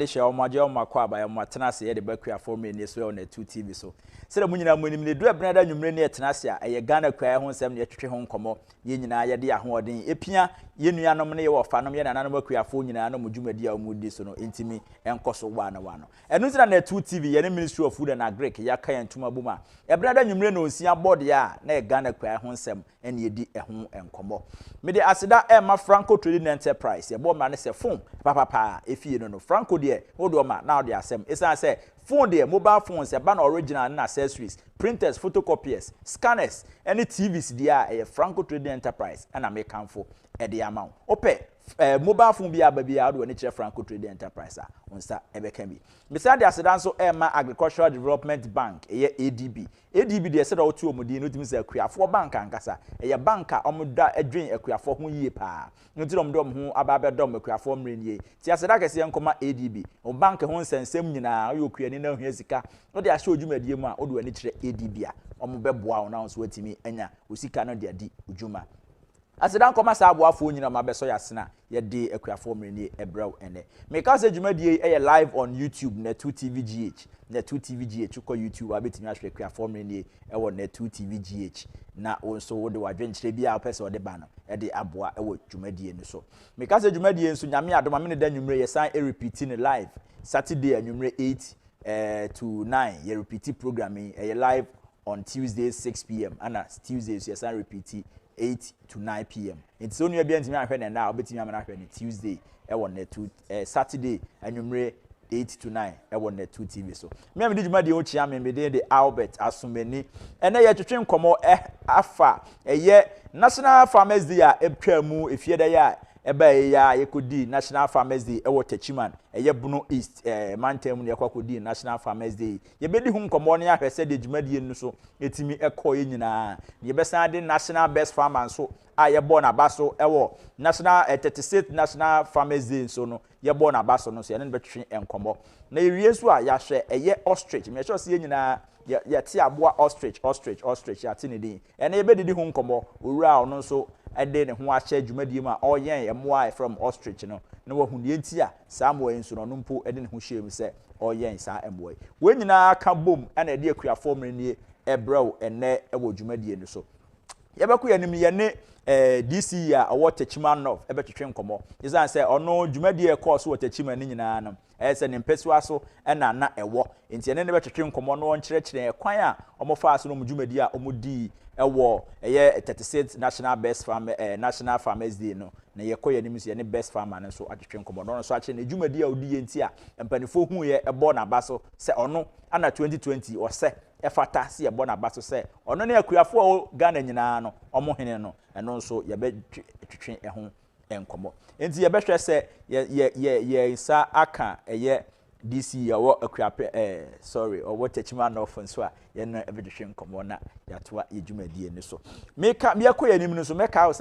de hye o maje o makwa ba ya matenase ye de Akuafuo Mmre ni so on 2 TV so se de munyina munim ne dura bena da nwumre ne tenase a ye Ghana kwa ho nsem ne twetwe ho nkomo ye nyina ye de ahoden epia ye nuanom ne ye wo fanom ye nananom Akuafuo nyina no mudwumadi a omudi so no intimi enkoso wa na enu zira na 2 TV ye ne Ministry of Food and Agric ya kan ntuma buma ye bena da nwumre no osia board ya na ye Ghana kwa ho nsem ene ye di ho enkomo me de aseda ma Franco Trading Enterprise ye bo ma ne se phone papa efie no Franco de odo ma now de asem esa say phone there, mobile phones, a ban original and accessories, printers, photocopiers, scanners, any TVs there, a Franco Trading Enterprise, and I make for at the amount. Ope, mobile phone be a baby out when it's a Franco Trading Enterprise, on sa ebe can be. Beside the Asedanso Emma Agricultural Development Bank, a ADB. ADB, they said all two Modi, not Mr. Akuafuo Bank and Gasa, a banker, omuda a drink Akuafuo who ye pa. Notum dom who ababa dom Akuafuo Mmre. Tiasadaka si yankoma ADB, o bank who send sem nyina, you create no hesika. No, they show you medium or do any ADB. Omubeboa now, so to me, enya, usika no dia di ujuma. Asedan koma sa aboafo nyina mabeso yasena ye de Akuafuo Mmre ni ebrew ene meka se dwumadie e live on YouTube na 2 TV GH na 2 TV GH ko YouTube abetimi ahwe Akuafuo Mmre ni e wo na 2 TV GH na onso wo de wadwenkyere bia opese wo de ba no e de aboa e wo dwumadie ni so meka se dwumadie nso nyame adoma me ne da nwumre ye san e repeat ni live Saturday anwumre 8 to 9 ye repeat programming e live on Tuesday 6 p.m. and Tuesdays ye san repeat 8 to 9 p.m. It's only a bit in my now, but in Tuesday, I want Saturday, and you 8 to 9, I want 2 TV. So, maybe did my dear chairman, me the Albert, as so many, and I had to train come afa a year National Farmers Day, a prayer move if you're there. Ebe ya yekodi National Farmers Day ewo Techiman eye Bruno East Mantem ne yakodi National Farmers Day ye bedi hu nkomo ne ahwese de djumadie nu so etimi ekoye nyina ye besan de National Best Farmer so aye born abaso ewo National 36th National Farmers Day so no ye born abaso no so ye ne betwe enkomo na ewie so a ya hwe eye Ostrich me sure se nyina ya ti aboa Ostrich ya ti ne din ene ye bedi hu nkomo owura ono so ede ne ho ahye dwumadie ma oyen emoa from Ostrich no na wo hunu enti a samuel nso no mpo ede ne ho hyem se oyen sa emoa we nyina ka bom na ede Akuafuo Mmre ni ebrew ene ewo dwumadie no so yebeku yanim ye ne DC a owo Techiman of ebetwetwe nkomo izan se ono dwumadie course wo Techiman ni nyina no ese ne mpesua so na ewo enti ene ne betwetwe nkomo no nkyerɛkyerɛ kwan a omofa so no dwumadie a omudi ewo eye 36th National Farmers Day no na ye koye nim se ne best farmer no so atwetwe nkomo no so akyerɛ ne dwumadie a odi ye nti a mpanifo hu ye ebo na baso se ono ana 2020 o se efata se ebo na baso se ono ne Akuafuo Ghana nyina no omo hene no eno nso ye betwetwe eho enkomo enti ye behwe se ye sa aka eye DC owo owo Techiman of nso a ye no ebedhwe nkomo na yatoa ye dwumadie ni so meka me akoya nim no so meka wo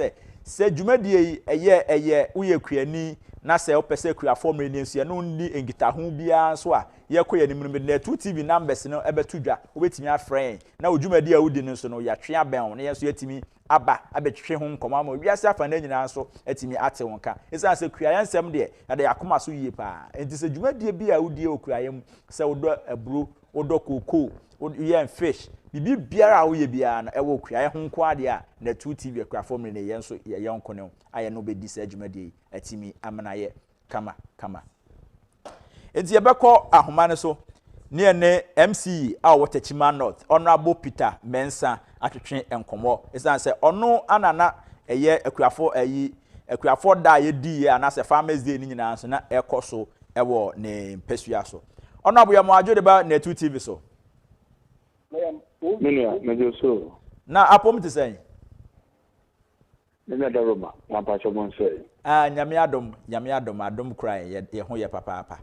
se dwumadie eye uye kuani na se opese Akuafuo Mmre ni nso ye no ndi engita ho bia so a ye koya nim no na 2 TV numbers no ebetudwa obetimi afren na dwumadie a udi no so no ya twe aben na ye so yetimi aba abetwe ho nkomo ama wiase afa na nyina so atimi ate wonka isa se kuaye nsem de ade yakoma so yie pa enti se dwumadie bi a udie okuaye mu se wodo aburo wodo koko wodo fish bibi biara wo ye bia na ewo kuaye ho nko ade a na 2 TV Akuafuo Mmre ne ye so ye yonko ne aye no bedi se dwumadie atimi amana ye kama enti ye beko ahoma ne so ne ne MC a wo Techiman North Honorable Peter Mensa atwetwe enkomo esan se ono anana eye Akuafuo da ye di ye anase Farmers Day ni nyina so na ekoso ewo ne mpesua so Honorable ya mo adwo ba na 2 TV so mejo so na apom te sen na daroma na pacho monse nyame adom krai ye ho ye papa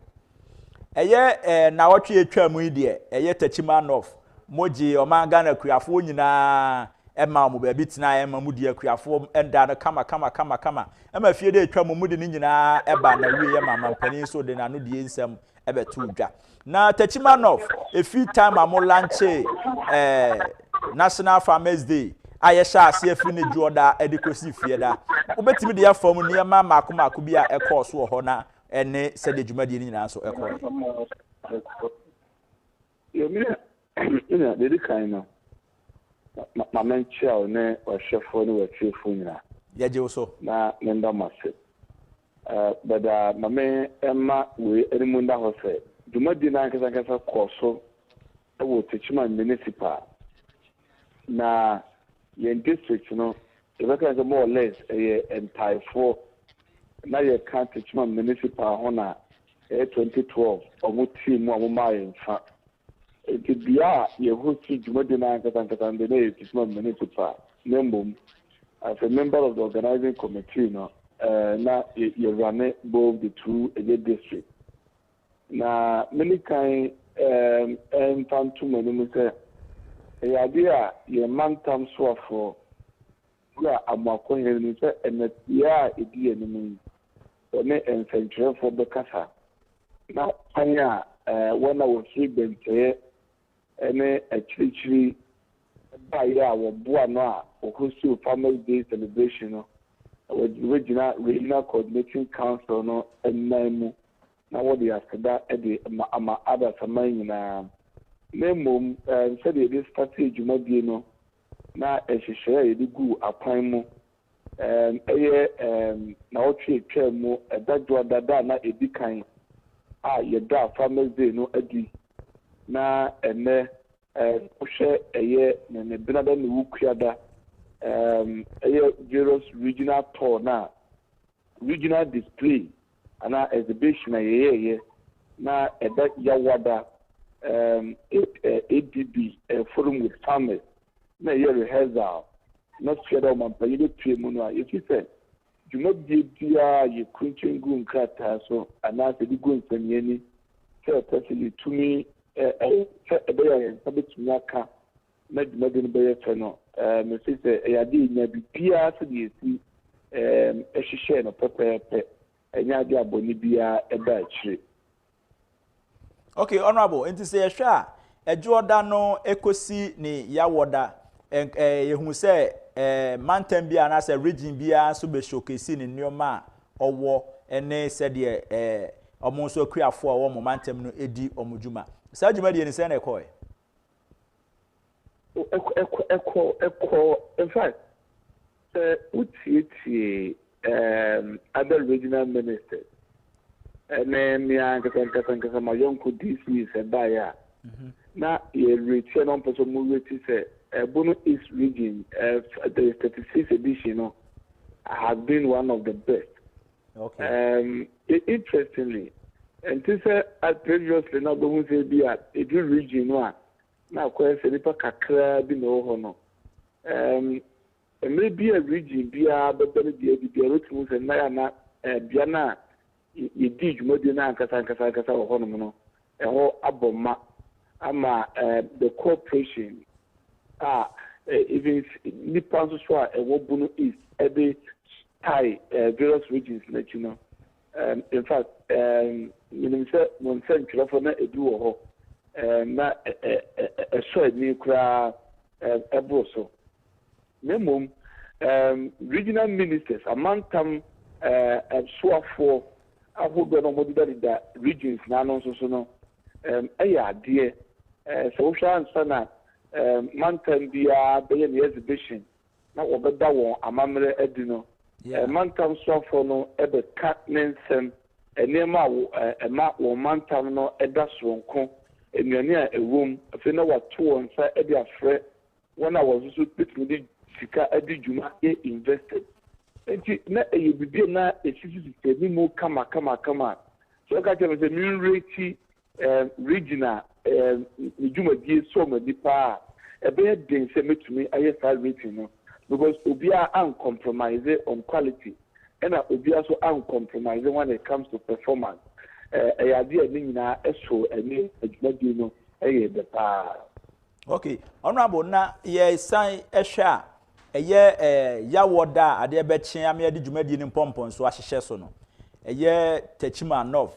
eye na wotwe etwa mu ide eye Techiman of moji omanga na Akuafuo nyina ema mo ba bi tina ema mu di Akuafuo enda no kama ema fie de etwa mu di nyina eba na wie ye mama mpani so de na no die nsem ebetu dwa na Techiman of efi time am lanche National Farmers Day aye sha ase afri ne juoda edikosi fie da obetimi de afam niema makomako bi a ekoso ho na ene said the dwumadi ni nyina so ekoy yo me ina de kan no ma menchia ne ohwefo ne wachefo nyina ya je so na nda mase bada mame emma we enimunda ho se dwumadi na nkasa koso ewo techima municipal na yen district no ebeka nso more or less entire for na ye kan techima municipal ho na 2012 omo team omo mai fa bia ye hosti dwumadi na nkasa nde na techima municipal nembom as a member of the organizing committee no na ye run both the two district na many kind fantum animu se ya ye mantam so afọ ya amakọ henu se enatia edi animu one ensentrefo bekasa na anya wana wo free bente ene achirichiri ba ya wo boa no a okosu family day celebration no regional coordinating council no enaimu na what they asada ede ama ada saman nyina memom said the strategy dwumadie no na ehihye yedi gu apan mu na otwe twa mu edadwo dada na edikan a yeda family day no adi na ene ohwe ne benada ne wukuada various regional tour na regional display ana exhibition ye na eda yawada ADB forum with farmers na ye rehearsal na share man payide tue mu no a yefi se dwumadie dia ye kunchengu nkrata so ana se di gu nsamiani se tasili tumi se ebeya ye sabetumi aka na dwumadie no beye fe no me se eyade nya bibia se di esi ehihye no pepepe enya dia boni bia eba achire. Okay, honorable, enti se yehwa ejuoda no ekosi ni yawoda yehu se mantam bia na se region bia so be showcase ni nioma owo ene se de omo so Akuafuo owo mo mantam no edi omudwuma sa dwuma de ni se na ekoy in fact uti other regional ministers and then nkasa ma yonko DC se baya na ye return on person mu reti se Bono East region the 36th edition has been one of the best. Okay. Interestingly, and this previously na go say be at a region one na kwa se nipa kakra bi no ho no maybe a region bia bebele bia rotu se na ya na bia na ye di dwumadi na nkasa ho no no ho aboma ama the corporation even nipa so a Bono East every tie various regions let you know in fact you say one century for na edu ho na so ni kura eboso memum regional ministers amantam Akuafuo ahodo no modida da regions na no so no eya ade so hwa ansana mantam bia be the exhibition na obeda won amamre adino mantam Akuafuo no ebe ka nensem enema ema won mantam no eda soronko enuane a ewom afi na wato won sa ede afre wona wazuzu pitmudi sika adi dwuma e invested enti na eyebibie na esisi sistemi mu kama so ka tell me say Mmre regional dwumadie so ma dipa ebe den se metumi aye style rating no because obia uncompromise on quality and obia so uncompromise when it comes to performance eyade ni nyina eso eni dwumadie no eye bepa. Okay, honorable na ye san ehwa eye yawoda ade be kyen ame ade dwumadie ni pompon so ahyehye so no eye techima nov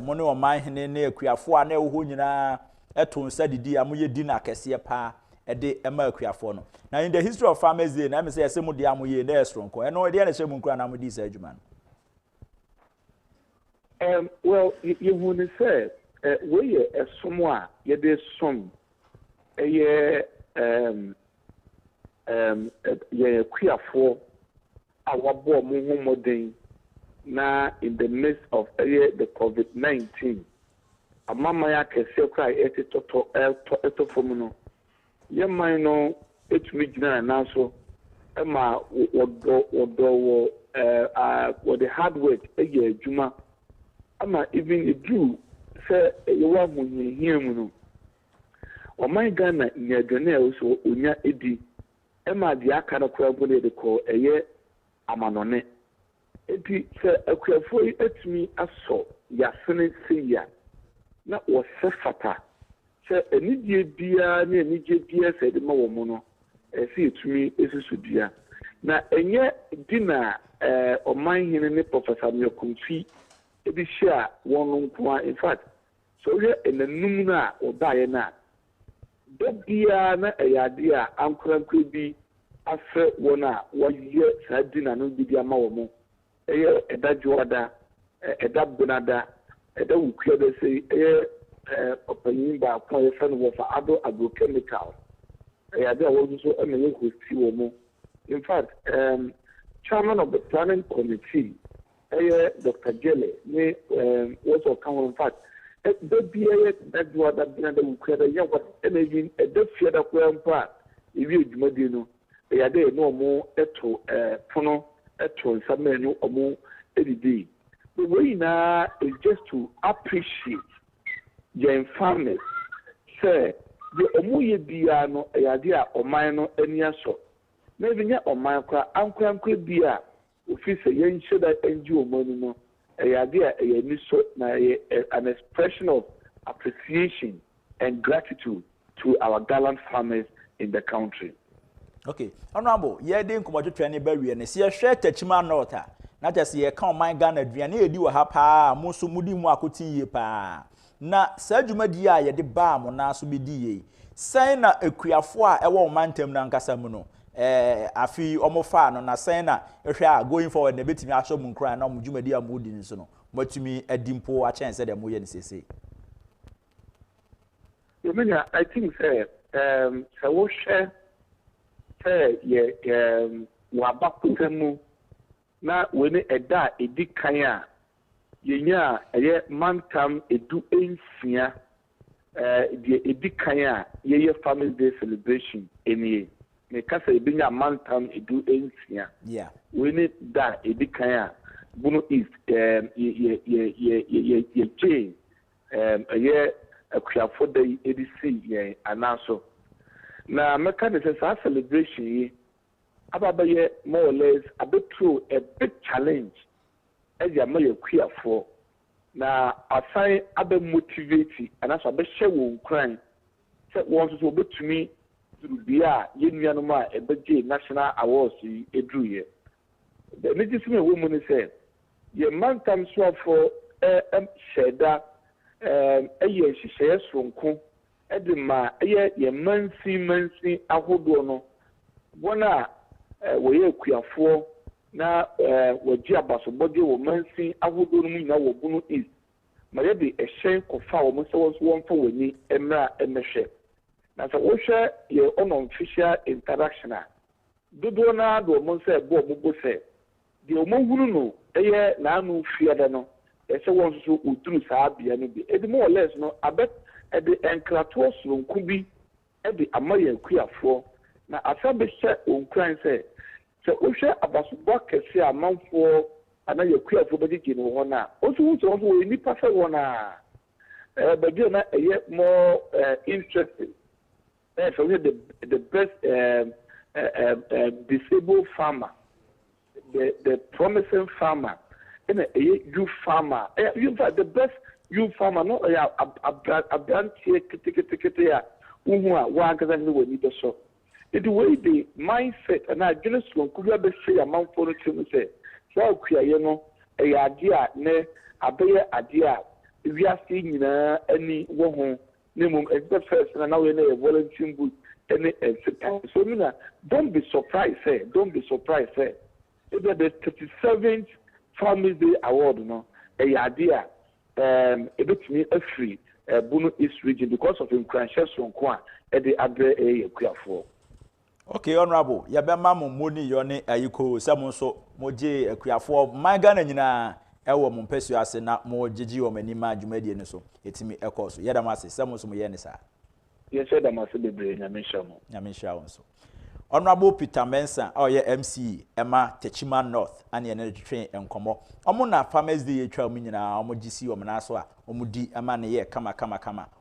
mo ne oman hene na Akuafuo na ewo nyina eto nsa didi amoye di na kese pa ede ema Akuafuo no na in the history of farmers day na me say ese mo de amoye na esronko eno de na hye mu nkura na mo di sa adwuma no Well, you want to say, we are somewhere, you did some, Akuafuo, our boy Muhammad na in the midst of the COVID-19. A mama ya kese cry eto fomuno. Ye man no etumi gina na so ma wodo the hard work eye adwuma ama even a do say you wa munhihia mu no. O man Ghana nyadwane also onya edi ma de aka no kura bo de ko eye amanone. Eti se Akuafuo etumi aso ya sene seya na wasefata se enidie bia na enidie bia se de ma wo mu no se etumi esusudua na enye dina oman hene ne Professor Mmre ebi share won nko in fact so ye enanum na odaye na dobia na eyade a ankorankwe bi afe wona waye sa dina no bi ama wo mu eda juada eda bunada eda wukua be say opanyin ba kwa ye fa no wo fa ado agrochemical eyade a wo so emeye hosti wo mu. In fact chairman of the planning committee Dr. Gele ne was account in fact the BA that juada bunada wukua da ya what energy eda fia da kwa mpa ewi adwumadi no eyade no mo eto pono eto samenu omo edidi. The way now is just to appreciate your farmers. Say the omuye bia no eyade a oman no ani aso. Na ebinya oman kwa ankwankwa bia office yen shoda enji omanu no eyade a eyani so na an expression of appreciation and gratitude to our gallant farmers in the country. Okay, honorable, ye dey nkomo twetwe ne ba wie ne se ye hwe tachima nota na just ye kan man Ghana aduane edi wo ha pa mo so mudi mu akoti ye pa na sa adwumadi a ye de ba mo na so bedi ye sen na Akuafuo a ewo mantam na nkasa mu no afi omofa no na sen na ehwe a going forward na betimi aso mu nkran na mo dwumadi a mo di nso no matumi adimpo a chance de mo ye ne sese. I think say wo share ye wabakutemu na wene eda edi kanya yenya eye mantam edu ensia die edi kanya ye Family Day celebration enie me kasa ebinya mantam edu ensia yeah wene da edi kanya bunu is ye change eye Akuafuo Day edisi ye anaso na meka de say celebration yi ababaye more or less a bit through a big challenge as ya may Akuafuo na assign abe motivate and as abe share won kran say won so betumi through bia yenuanu ma ebe national awards yi edru ye the legitimate woman say ye mantam so for sheda eye hihye sonko edema ye mansi ahodo no bona we Akuafuo na waji abasobode wo mansi ahodo no nyina wo bunu is ma ye de ehyen kofa wo mo se won fa wani emra emehwe na so wo hwe ye unofficial interaction dodo na do mo se bo mo bo se de o mo hunu no eye na anu fiada no ese won so uduru saa bia no bi edi more or less no abet edi enkrato soronku bi edi amaye Akuafuo na asabe hye onkran se ohwe abasobo kese amanfo ana Akuafuo begege no ho na oso hu so wo ni pa fe wo na begege na eye more interesting so we the best disabled farmer, the promising farmer, and a youth farmer. You fact the best youth farmer, not a brand ticket one can need to show. The way the mindset and I just could have say amount for the children say, so you know, a idea, ne, a better idea. We are seeing any one minimum as the first and now in a volunteering book any so don't be surprised, say, don't be surprised, say. Either the 37th Family Day Award, no, a idea, a bit me a free Bunu East region because of him crashes from Kwa at the Abre a Akuafuo. Okay, honorable. Ya be ma mo moni yone ayiko se mo so moje Akuafuo magana nyina ewo mo mpɛsu ase na mo gigi o manima adwumadie ne so etimi ekɔ so yeda ma se se mo so mo ye ne sa. Yes, I am a celebrity. Nyamisha won so. Honorable Peter Mensa oye MC Emma Techima North and ye train enkomo. Omo na Farmers Day etwa mu nyina omo gisi o mena so a omo di ama ne ye kama.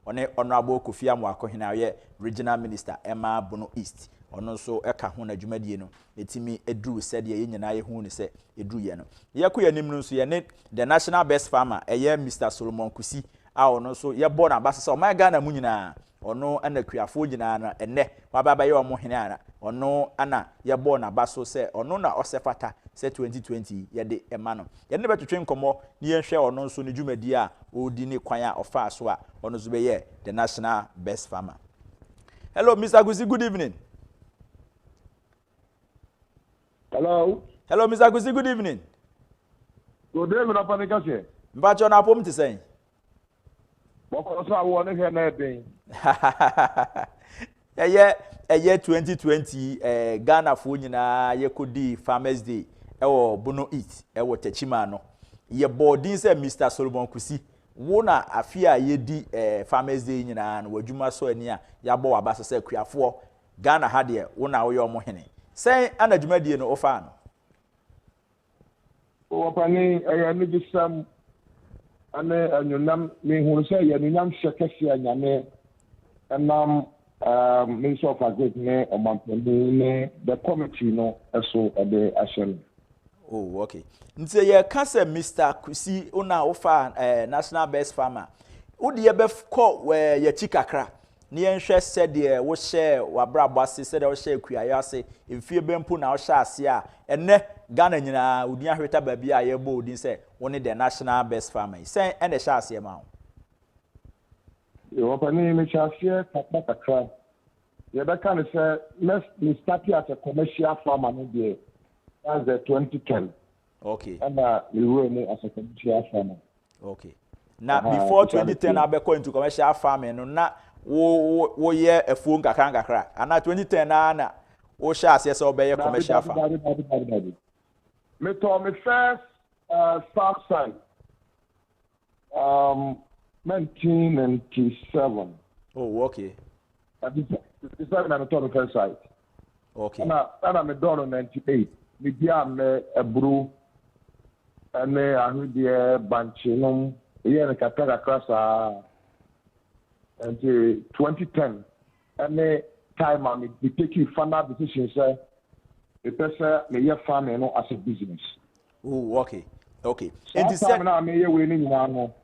One Honorable Kofi Amoakohena ye Regional Minister Emma Bono East. Ono so eka ho na dwumadie no etimi edru said ye nyina ye hu ne se edru ye no. Ye ko ye nim no so ye ne the national best farmer eye Mr. Solomon Kusi a ono so ye born abasa o my Ghana mu nyina ono ana Akuafuo nyina na enne wababa ye omo hene ana ono ana ye born abaso se ono na osefata se 2020 ye de ema no ye ne betwetwe nkomo ni ye hwe ono so ne dwumadi a odi ne kwan a ofa so a ono so be ye the national best farmer. Hello Mr. Kusi, good evening. Hello. Hello, Mr. Kusi, good evening. Good evening, Apanikase. Mbacho na pom ti sen. Boko so awo ne he na edin. Eye 2020 Ghana fo nyina ye kodi Farmers Day ewo Bono East ewo Techima no. Ye boarding say Mr. Solomon Kusi wo na afia ye di Farmers Day nyina no wadwuma so ani a ya bo wabasa say Akuafuo Ghana ha de wo na wo ye omo hene. Say anadwumadie no ofa no. Wapani ayani bisam ane anyunam me hunu say anyunam hwekese anyame enam Minister of Agriculture ne omampani ne the committee no eso ebe ashen. Oh, okay. Nse ye ka say Mr. Kusi una ofa national best farmer. Wo de ye be ko ye chikakra. Ni enhwe said de wo share wabrabo ase said wo share kuayo ase emfie bempu na wo share ase a enne Ghana nyina odi ahweta ba bia ye bo odi se woni the national best farmer say enne share ase ma ho yo pani me share kakra ye be kan say let's start as a commercial farmer no there as the 2010. Okay, and we were as a commercial farmer. Okay, now before 2010 abeko into commercial farming no na wo ye afuo nkakra ana 2010 na wo sha ase se obeye commercial farm. Me to me first farm site 1997. Oh, okay. This time I to me first site. Okay. And me done 98. Me dia me ebru ane ahudie banchinum ye ne kakra sa until 2010, any time I be taking final decisions, the person may have farming as a business. Oh, okay. Okay. And this time now, may you winning now.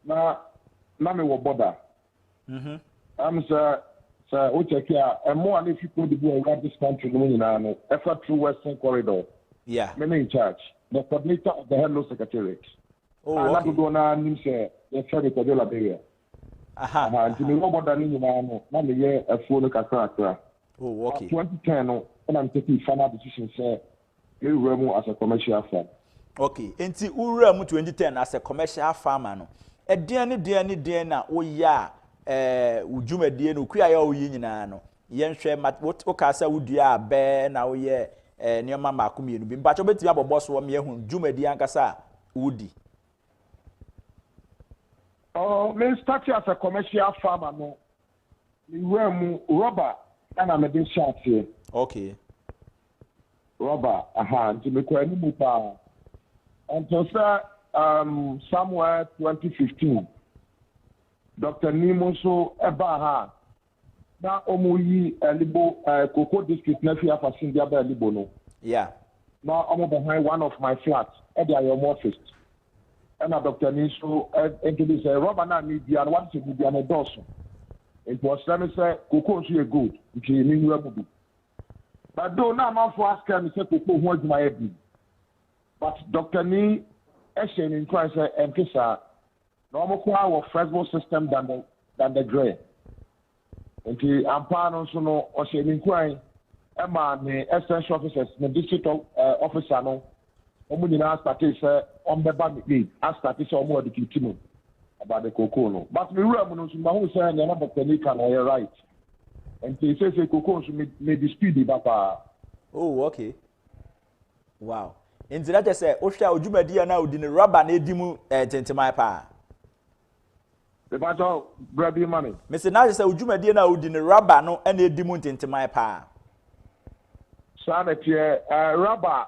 Now, me will bother. I'm sir, we check here, and more if you could do around this country, no, effort through Western Corridor. Yeah. Me in charge, the coordinator of the Hello Secretariat. Oh, okay. Okay. I'm going to say, the Federal Corridor area. Nti me robot da ni nyina no na me ye afuo no kakra. Oh, okay. 2010 no na me take final decision say me wura as a commercial farm. Okay. Enti wura mu 2010 as a commercial farmer no. Dean na wo ya udwumadie no kua ya wo yi nyina no. Ye nhwe wo ka sa wudua abe na wo ye nioma makomienu bi. Mpacho betimi abobọ so wo me ehun dwumadie ankasa wudi. Me start as a commercial farmer no. Me wura rubber and I'm a bit short here. Okay. Rubber, nti me kwa ni mu pa. Until somewhere 2015. Dr. Nimo so eba ha. Na omuyi Libo Cocoa District na fi afasin dia ba Libo no. Yeah. Now I'm behind one of my flats at the office. And Dr. Niso introduced a rubber na media and what to be an endorsement. It was let me say cocoa is good, which is mean you. But though now I'm for asking me say cocoa what's my head. But Dr. Ni Eshen in Christ and Kisa normal our flexible system than the gray. And the Ampano also no Oshen in Christ. Emma the extension officers, the district officer no. Omuni started say on the back me. I started say omo the kitimo about the cocoa no. But me rule no so ma say na Dr. Nika na right. And he says cocoa so me dispute papa. Oh, okay. Wow. Nti that say ohwa odwumadi na odi ne rubber na edimu tentemai pa. The battle grab your money. Mr. Na say odwumadi na odi ne rubber no na edimu tentemai pa. Sanity rubber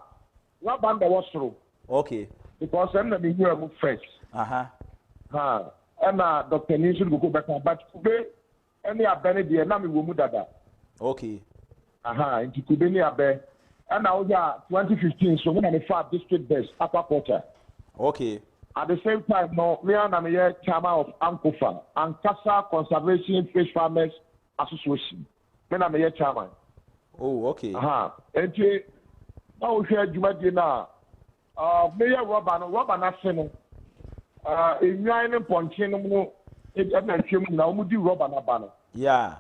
the was through. Okay. Because I'm not be here first. And Dr. Nisu go back but today any abene de na me wo mu dada. Okay. Into Kubeni abe. And now we are 2015, so when I far district best upper quarter. Okay. At the same time, no, me and I'm here chairman of Ankofa, Ankasa Conservation Fish Farmers Association. When I'm here chairman. Oh, okay. And now we share Jumadi now. Mayor Robert Nasseno. In Yan and Ponchino, it's a now Mudi Robert Nabano. Yeah.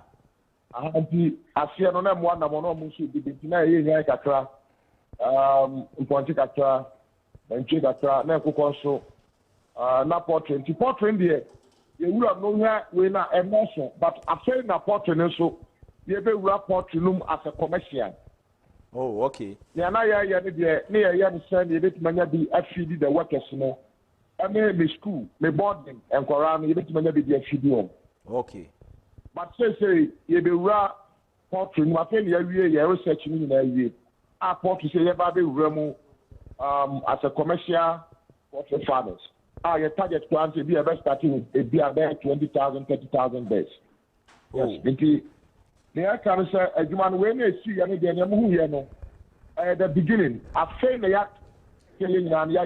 I see on them one of them should be between Katra, Ponchicatra, and Chigatra, Naco, not portrait. The portrait there, you will have known here when I emotion, but I say na portrait so you be rapport to as a commercial. Oh, okay. Near Yan send you bit many be FCD the workers, no. I may be school, may boarding, and Koran, you bit many be the FCD. Okay. But say you be raw portrait. You must your research in the year. Our portrait say you be remo as a commercial portrait farmers. Your target plan to be a best starting with be about 20,000, 30,000 base. Yes, indeed. The can say a human when they see any day you know at the beginning. I say the yak killing and ya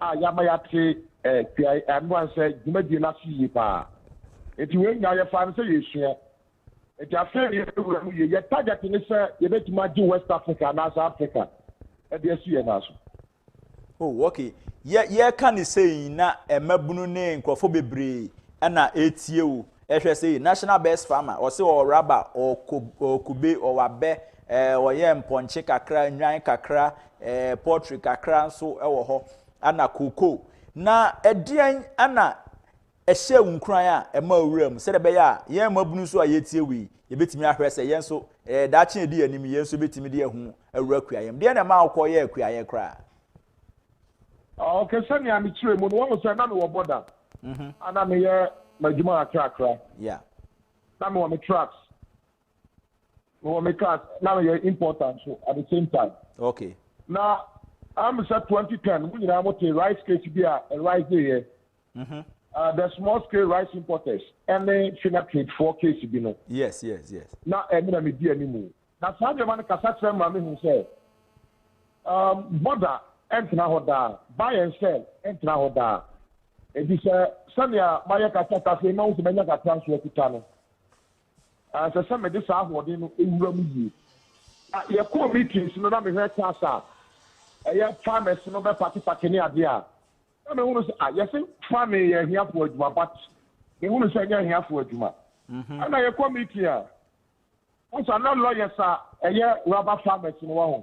yamayate and one said you may be not see pa. If you ain't now your father say you share. If you are saying you're targeting this, you bet to imagine West Africa and South Africa. And you see an answer. Oh, okay. Yeah, can you say na mabunu ne nkrofo bebre na etie ehwe say national best farmer or say or rubber or kube or wabe or ye mponche kakra nwan kakra poultry kakra so ewo ho ana cocoa na edian ana ehye unkran a ema owuram se de be ya ye mabunu so ayetie wi ye betimi ahwe se ye so da chi edi anim ye so betimi de ahu awura kuayem de na ma akọ ye kuaye kra. Okay, send me a mitre. When one say na me wo border. Ana me ye majuma akra. Yeah. Na me want me trucks. Me want me cars. Na me ye important so at the same time. Okay. Now I'm say 2010. We na mo te rice case be a rice there. The small scale rice importers and then finna trade 4 case be no. Yes. Now me na me di animu. Na sa de man kasa tell me who say border entra hoda buy and sell entra hoda e bi say sanya maya kata kafe ma wo menya ka transfer kuta no se se me de sa ahode no ewura mu yi ye ko meetings no na me hwe tasa ye farmers no be party ni ade a na me hunu say ye say farm ye hia for adwuma but me hunu say ye hia for adwuma na ye ko meeting a also na lawyers a ye rubber farmers no wa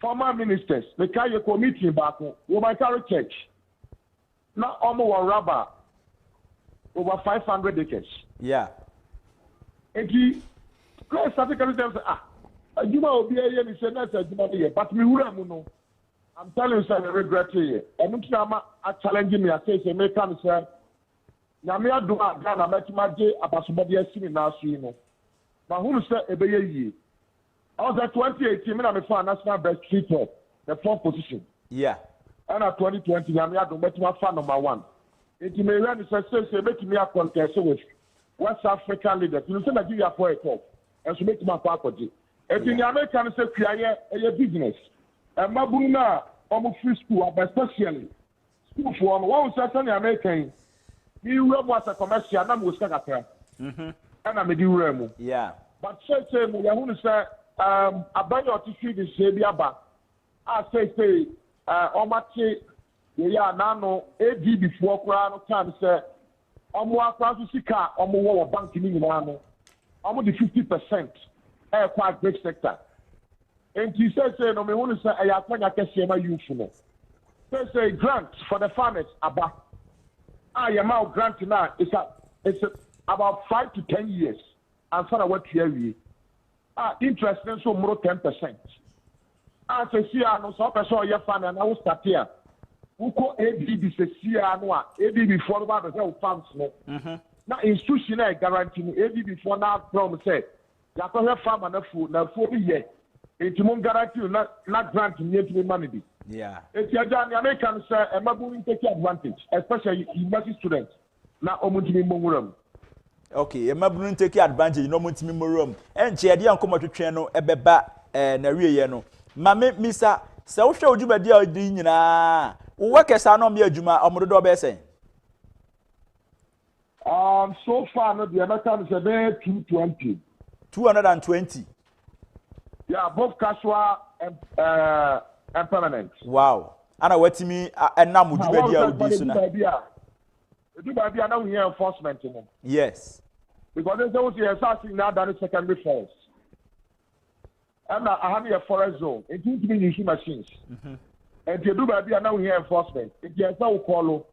former ministers, the Kaya committee back, Woman Carry Church. Now, almost rubber over 500 acres. Yeah. And he, Claire started to say, you will be a year, he said, that's a year, but we will know. I'm telling you, sir, I regret it. And I'm challenging me, I say, make come, sir. Namia do not Ghana, met my day about somebody else in now, you know. But who said a year? I was at 2018, I'm a national best treater, the 4th position. Yeah. And at 2020, I'm here to make my fan number 1. It may run to make me a contest with West African leaders. You say Nigeria for a talk, and to make my property. And in the American sector, a business. And Mabuna, almost free school, but especially school for one certain American. You was a commercial, and I'm with Sagatra. And I'm a Duramo. Yeah. But say, we are going to say, about your tissue is Sabiaba. I say, Omati, yeah, Nano, AD before Crown time, sir. Omwa Sika, Omo banking in Nano. Almost the 50%. Quite great sector. And he says, no, me want to say, I have when I can see my youth. There's a grant for the farmers about. I am out grant now. It's about 5 to 10 years. And for what year interest so more 10%. As a CR no so person your fan and I will start here. Who call ABB say CR no ABB for about the farms no. Now institutional guarantee ABB for now from say ya ko he farm na food year. It won't guarantee not grant near to money. Yeah. It's your job, the Americans say, and going to take advantage, especially university students. Now, Omuntimi Mongurum. Okay, a mabun take advantage, no Muntimi Morum. And Chedi and come to Treno, Ebeba, and Nariano. Mamma, Missa, so show you by dear Dina. What can I not be a Juma or Modo Bessie? So far, no, the Americans are there 220. 220. Yeah, both casual and permanent. Wow. And I wait to me and now would you be there with this? Do by the now here enforcement. Yes. Because there's always a starting now that is secondary force. And I have a forest zone. It needs to be using machines. And you do by the now here enforcement. It is now call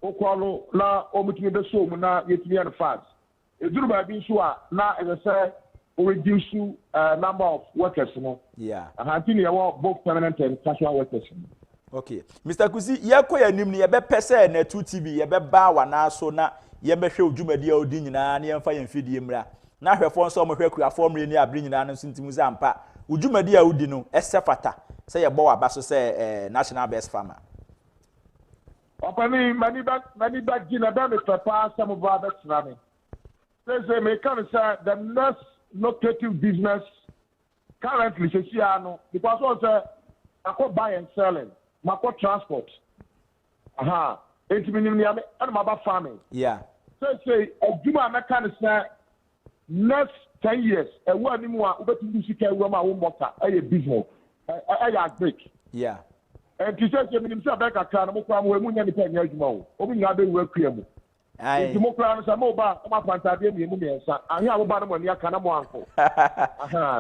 now omitting the soul now yet me and fast. It do by being sure now as I say reduce number of workers. Yeah. I think you want both permanent and casual workers. Okay. Mr. Kusi, ye ko ya nim ni ye be pese na 2TV ye be ba wa na so na ye be hwe odwumadi a odi nyina na ye mfa ye mfidie mra. Na hwefo nso mo hwe kuafo mre ni abri nyina no ntimu za ampa. Odwumadi a odi no esefata se ye bo wa ba so se national best farmer. Opani mani back gina da me papa some of other tsunami. There's a mechanic the next lucrative business currently because also I could buy and selling, I could transport. It's been about farming. Yeah. So say a Juma mechanic next 10 years, a one more to do my own water, a business, a break. Yeah. And to say himself back at Canada, we won't any penny more. Open your work here. Aye. Democrats are mobile, my fantasy, I have about money, I can't uncle.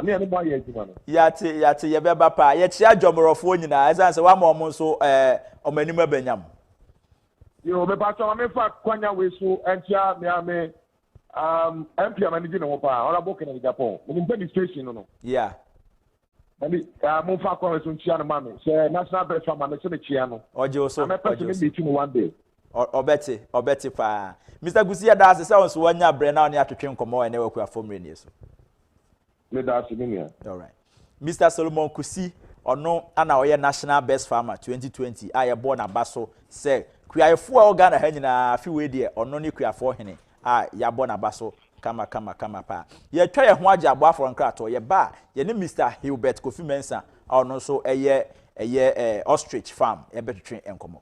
Near the boy, Yati, ye be papa, ye chia jomorofo nyina, as answer one more so o manima benyam. You know, the pastor, I'm in fact, Quanya Wisu, and Chia, me, MP, managing a or a book in Japan. In the station, no. Yeah. And move for Congress Chiana Mammy, say, National Best from Manachina Chiano. Or Joso, I'm a person meeting one day. Or Betty pa. Mr. Gusia does the sounds one year brain out near to train Como and never quit for minutes. All right. Mr. Solomon Kusi or no, and our national best farmer 2020. I am born a basso, say, Kuafuo organ a hen in a few dear or no nuclear for henny. Ya born a basso. Kama pa. Ye try a waja bar for crato, ye bar, ye name Mr. Hilbert Kofi Mensa, or no so a year Ostrich farm, a better train and come.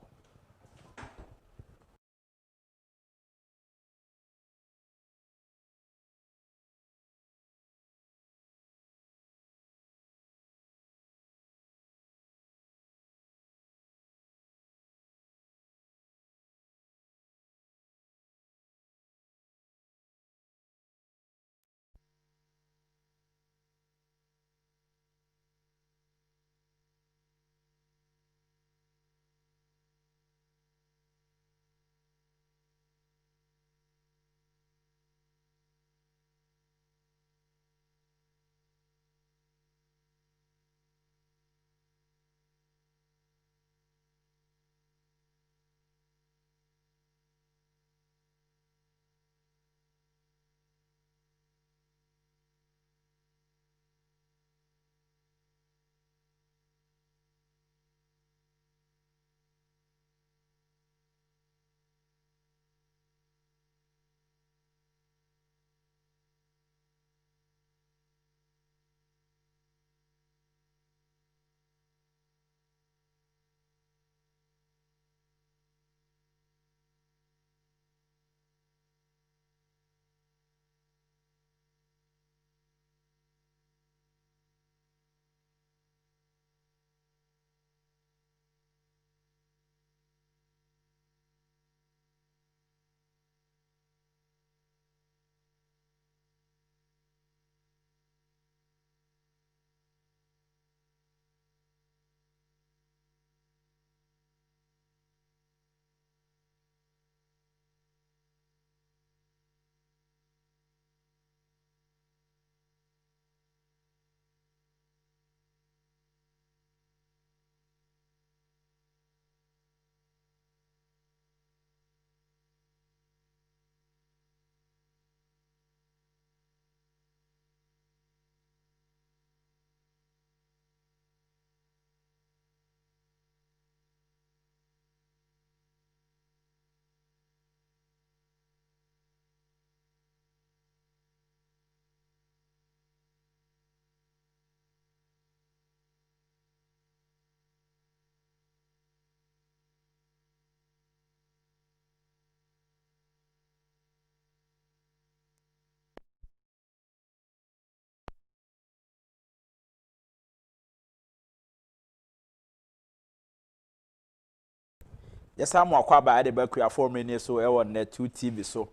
yes am akwaba ade Akuafuo many so e won net 2 TV so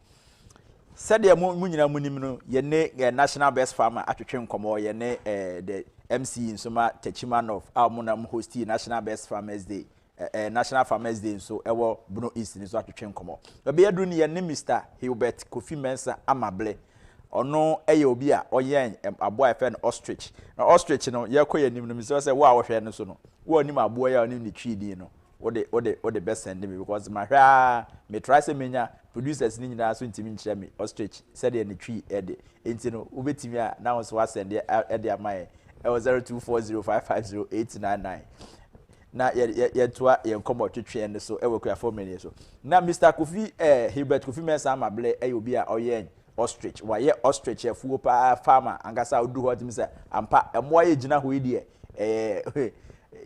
said the munyina munim no ye ne national best farmer atwetwe nkomo ye ne the MC Nsoma Techiman of Almonam host National Best Farmers Day National Farmers Day so ewo Bruno East ni so atwetwe nkomo be adru ni ye ne Mr. Hilbert Kofi Mensa Mmre ono eye obi a oyen aboa efe no Ostrich na Ostrich no ye koye nim no mi so say wo a wo hwe no so no wo nim aboa ya onim ni twidi no wo the best send me because my me try say menya producers ni nyina so ntimi nkyere me Ostrich said the twi ede enti no wo betimi a now so send ede amai 0240550899 na ye toa ye nkomo twetwe ne so ewe Akuafuo many so na Mr. Kofi Hilbert Kofi Mensa Mmre obi a oyen Ostrich wa ye Ostrich efuo pa farmer angasa odu ho tim say ampa emo ye gina ho ide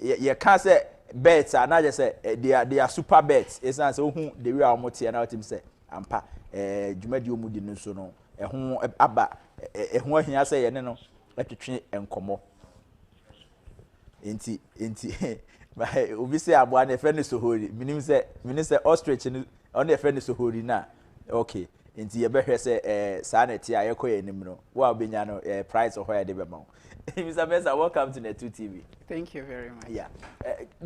ye can say bets are not just say they are super bets esan say ohu the way omote na tim say ampa dwumadi omudi no so no eho aba eho ahia say ye ne no atwetwe enkomo enti obi say aboa na efe ne sohori minim say Ostrich no on efe ne sohori na okay enti ye behwe say sanity a yekoye enim no wo abenya no price of where dey be ma Mr. Mensa, welcome to Net2 TV. Thank you very much. Yeah.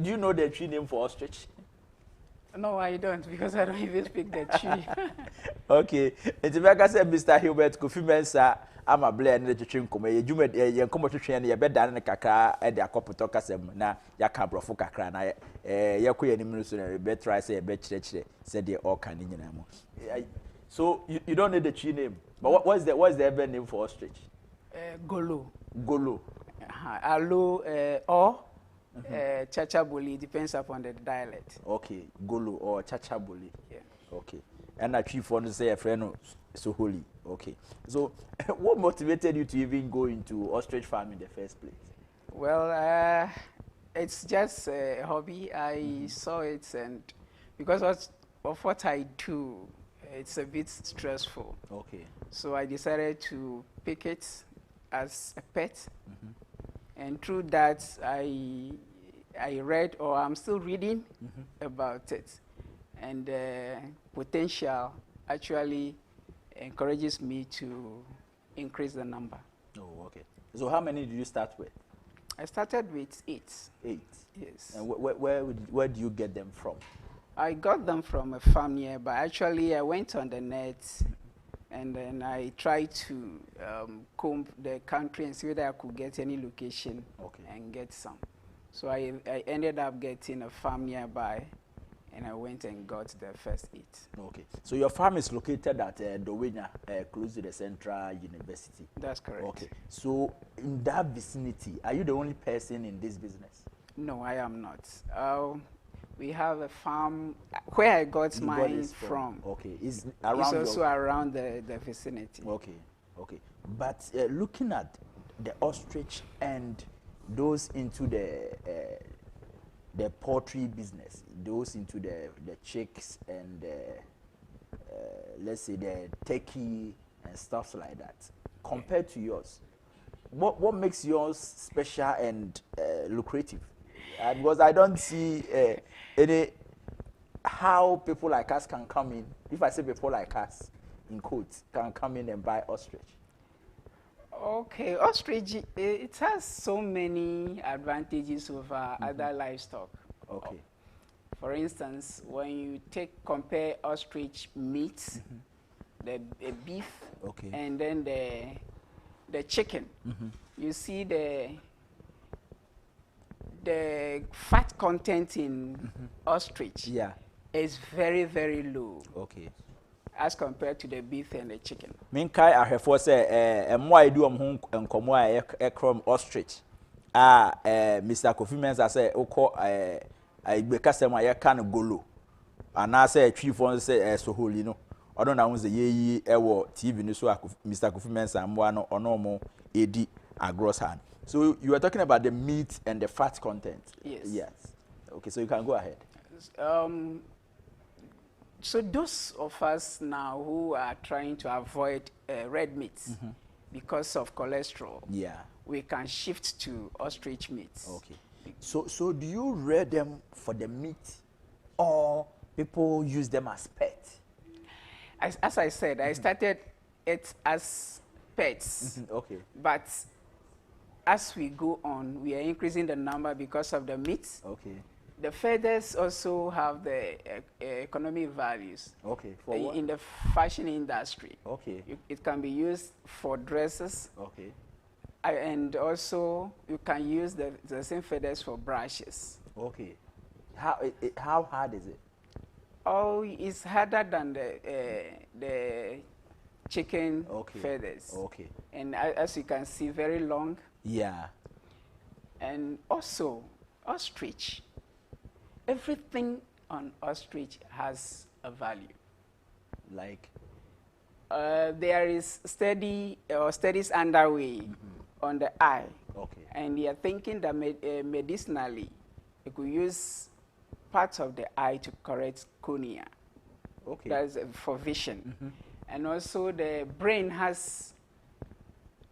Do you know the tree name for Ostrich? No, I don't, because I don't even speak the tree. Okay. It's like I said, Mr. Hilbert Kofi Mensa Mmre and the Chim Come, you come to train your bed down in Kaka at the Akopoto Casem, na Yakabro Fukakra, na Yaku and better I say a bet church, said the all can in. So you don't know the tree name. But what's the ever name for Ostrich? Golo. Golo. Alo or Chachabuli, depends upon the dialect. Okay, Golo or Chachabuli. Yeah. Okay. And I chief want to say a friend so holy. Okay. So what motivated you to even go into ostrich farming in the first place? Well, it's just a hobby. I saw it, and because of what I do, it's a bit stressful. Okay. So I decided to pick it as a pet, and through that I read, or I'm still reading about it, and potential actually encourages me to increase the number. Oh, okay. So how many did you start with? I started with 8. 8. Yes. And where do you get them from? I got them from a farm nearby. Actually, I went on the net, and then I tried to comb the country and see whether I could get any location and get some. So I ended up getting a farm nearby, and I went and got the first 8. Okay. So your farm is located at Dowenya, close to the Central University. That's correct. Okay. So in that vicinity, are you the only person in this business? No, I am not. We have a farm where I got mine from. Okay. It's also around the vicinity. Okay. Okay. But looking at the ostrich and those into the poultry business, those into the chicks and let's say the turkey and stuff like that, compared to yours, what makes yours special and lucrative? Because I don't see any how people like us can come in. If I say people like us, in quotes, can come in and buy ostrich. Okay, ostrich, it has so many advantages over other livestock. Okay. For instance, when you compare ostrich meat, the beef, and then the chicken, you see the fat content in ostrich is very, very low. Okay. As compared to the beef and the chicken. Minkai ahefo say mo I do ho enkomo a ekrom ostrich. Mr. Kofi Mensa say ukọ igbe kasem a ye kan golo. Ana say twifo say soholi no. Odo na hu say yeyi ewo TV ni so Mr. Kofi Mensa mo ano ono mo edi agros hand. So you are talking about the meat and the fat content. Yes. Yes. Okay, so you can go ahead. So those of us now who are trying to avoid red meat because of cholesterol, we can shift to ostrich meat. Okay. So do you rear them for the meat, or people use them as pets. As I said, I started it as pets. Okay. But as we go on, we are increasing the number because of the meat. Okay. The feathers also have the economic values. Okay. For what? In the fashion industry. Okay. It can be used for dresses. Okay. And also you can use the same feathers for brushes. Okay. How hard is it? Oh, it's harder than the chicken feathers. Okay. And as you can see, very long. Yeah. And also, ostrich. Everything on ostrich has a value. Like? There is studies underway on the eye. Okay. And they are thinking that medicinally, you could use parts of the eye to correct cornea. Okay. That's for vision. And also the brain has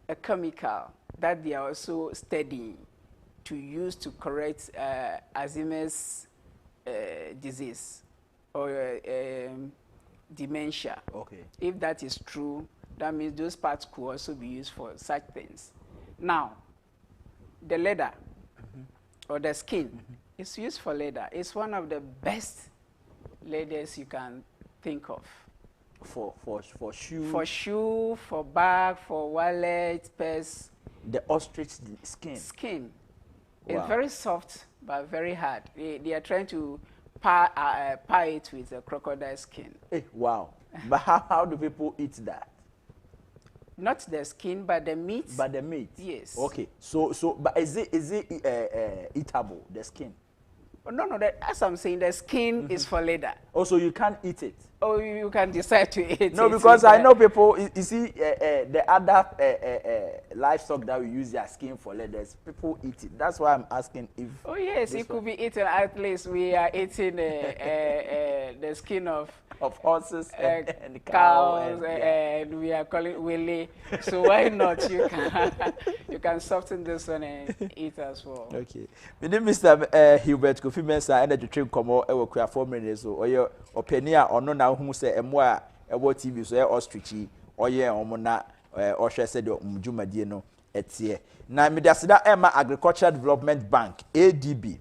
a chemical that they are also studying to use to correct Alzheimer's disease or dementia. Okay. If that is true, that means those parts could also be used for such things. Now, the leather or the skin is used for leather. It's one of the best leathers you can think of. For shoe. For shoe, for bag, for wallet, purse. The ostrich skin. Skin. Wow. It's very soft but very hard. They are trying to pie it with a crocodile skin. Hey, wow. But how do people eat that? Not the skin, but the meat. But the meat. Yes. Okay. So but is it eatable, the skin? Oh, no, as I'm saying, the skin is for leather. Also, you can't eat it. Oh, you can decide to eat it. No, because I know people, you see, the other livestock that we use their skin for leathers, people eat it. That's why I'm asking if... Oh, yes, it could be eaten. At least we are eating the skin of horses and cows, cow and we are calling willy. So why not? You can soften this one and eat as well. Okay. My name is Mr. Hubert Kofi Mensah, and the train come out Akuafuo Mmre so or opinion or no now who say emwa ewo TV so ostrich or omona or share said umjumadie no etie. Na mediasida Emma Agricultural Development Bank ADB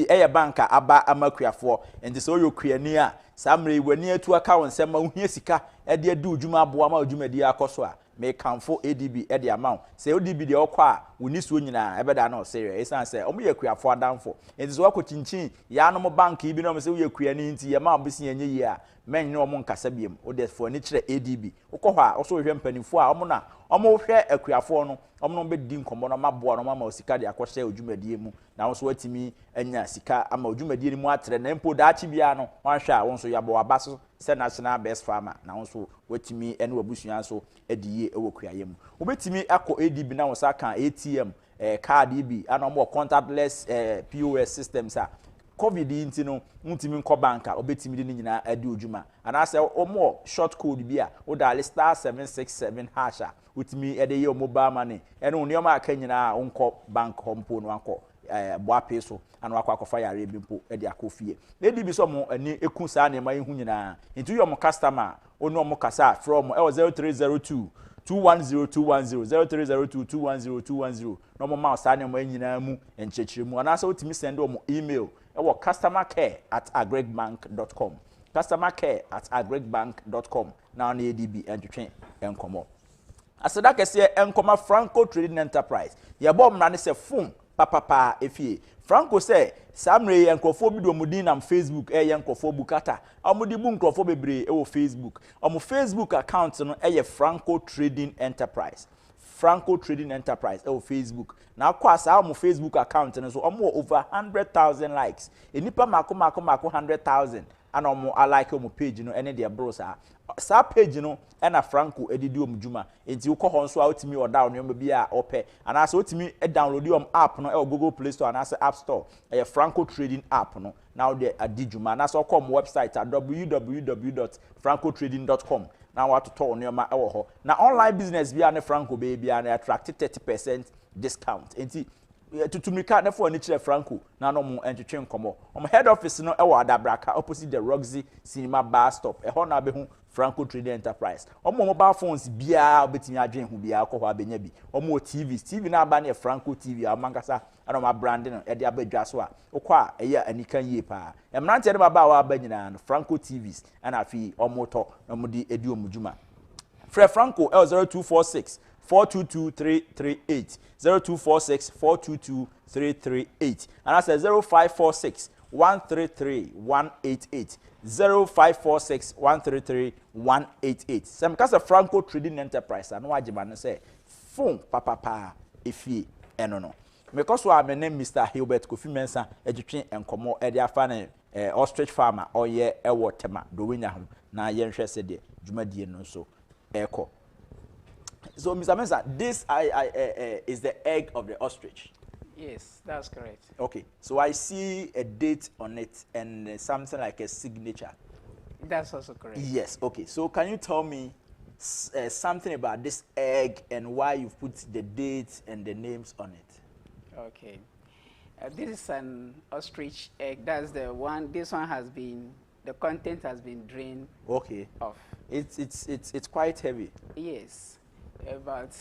a bank aba Akuafuo and so you creani a Mmre wani atu aka wonsem ma uhie sika e de adu dwuma aboa ma dwumadi akoso a me kanfo ADB e de amount say ADB de okọ a woni so nyina e be da na o serious isan say omo ye Akuafuo adamfo enti so wako chinchin ya no mo bank ibi no mo say ye kuani nti ye ma obisi yenye yi a men ne omo nkasa biem o de fo ni kire ADB ukọ ho a o so hwe mpanifo a omo na omo hwe Akuafuo no omo no be di nkomo no maboa no ma sika de akọhye odwumadie mu na so watimi anya sika ama odwumadie ni mu atre na mpo da achi bia no wanhwe a won so yabo abaso se national best farmer na so watimi ene wabusuan so ediye ewo kuayem obetimi akọ ADB na won kan ATM card bi ana mo contactless POS systems a COVID inti no ntimi nko banka obetimi de nyina adi odwuma ana se omo short code bi a o da *767# a utimi ede ye mobile money ene onioma aka nyina onko bank hompo no akọ boape so anu akwa yare bi mpo e de akofie lady bi so mo ani eku sa na ma ihu nyina nti yo mo customer onu mo kasa from 0302 210210 0302210210 no mo ma sa na ma nyina mu enchechire mu ana so utimi send mo email e wo customercare@agregbank.com customercare@agregbank.com na na ADB entwetwe enkomo aseda kese enkoma Franco Trading Enterprise ye bom na ne se phone papa efie Franco say Mmre yankofo bi do mudin na Facebook yankofo bukata amudi bu nkrofo bebre wo Facebook Facebook account no Franco Trading Enterprise Franco Trading Enterprise wo Facebook na akwa sa Facebook account no so over 100,000 likes enipa mako 100,000 ana omo alike omo page no ene de bro sa page no ena Franco edidi omdwuma enti ukọ ho nso a otimi oda onyo bi a ope ana so otimi download app no Google Play Store ana App Store Franco Trading app no now the adidwuma na so come website at www.francotrading.com na watoto onyo ho na online business bi a ne Franco be bi a na attract 30% discount enti tutumika na for ni chire Franco na no mo entwetwe nkomo head office no e wa Adabraka opposite the Roxy Cinema bar stop e ho na be hu Franco Trading Enterprise mobile phones bia obetimi adwen hu bia akọ ho abenya bi TV na aba na Franco TV amankasa ana ma branding no e de abadwa so a ukọ a eya anika yie pa emrante de baba wa aba nyina no Franco TVs ana afi omoto na mudi edi omudwuma Fre Franco L 0246 422338 0246 422338 and I said 0546 133 188 0546 133 188 some case of Franco Trading Enterprise and wajima no say phone papa efie eno no because wa me name Mr. Hilbert Kofi Mensa edwetwe enkomo e de afa na Ostrich farmer oye ewo tema do wenya ho na ye nhwe se de dwumadie no so eko. So, Mr. Mensa, this is the egg of the ostrich. Yes, that's correct. Okay, so I see a date on it and something like a signature. That's also correct. Yes, okay. So, can you tell me something about this egg and why you put the dates and the names on it? Okay. This is an ostrich egg. That's the one. This one has been, the content has been drained. Okay. Off. It's quite heavy. Yes. About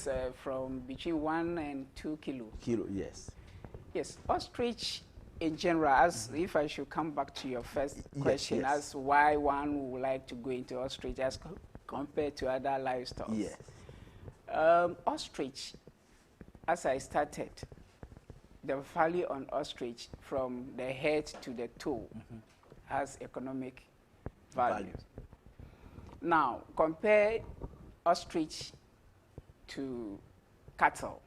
from between 1 and 2 kilos. Yes. Yes, ostrich in general, as if I should come back to your first question, yes. as why one would like to go into ostrich as compared to other livestock. Yes. Ostrich, as I started, the value on ostrich from the head to the toe has economic value. Now, compare ostrich to cattle.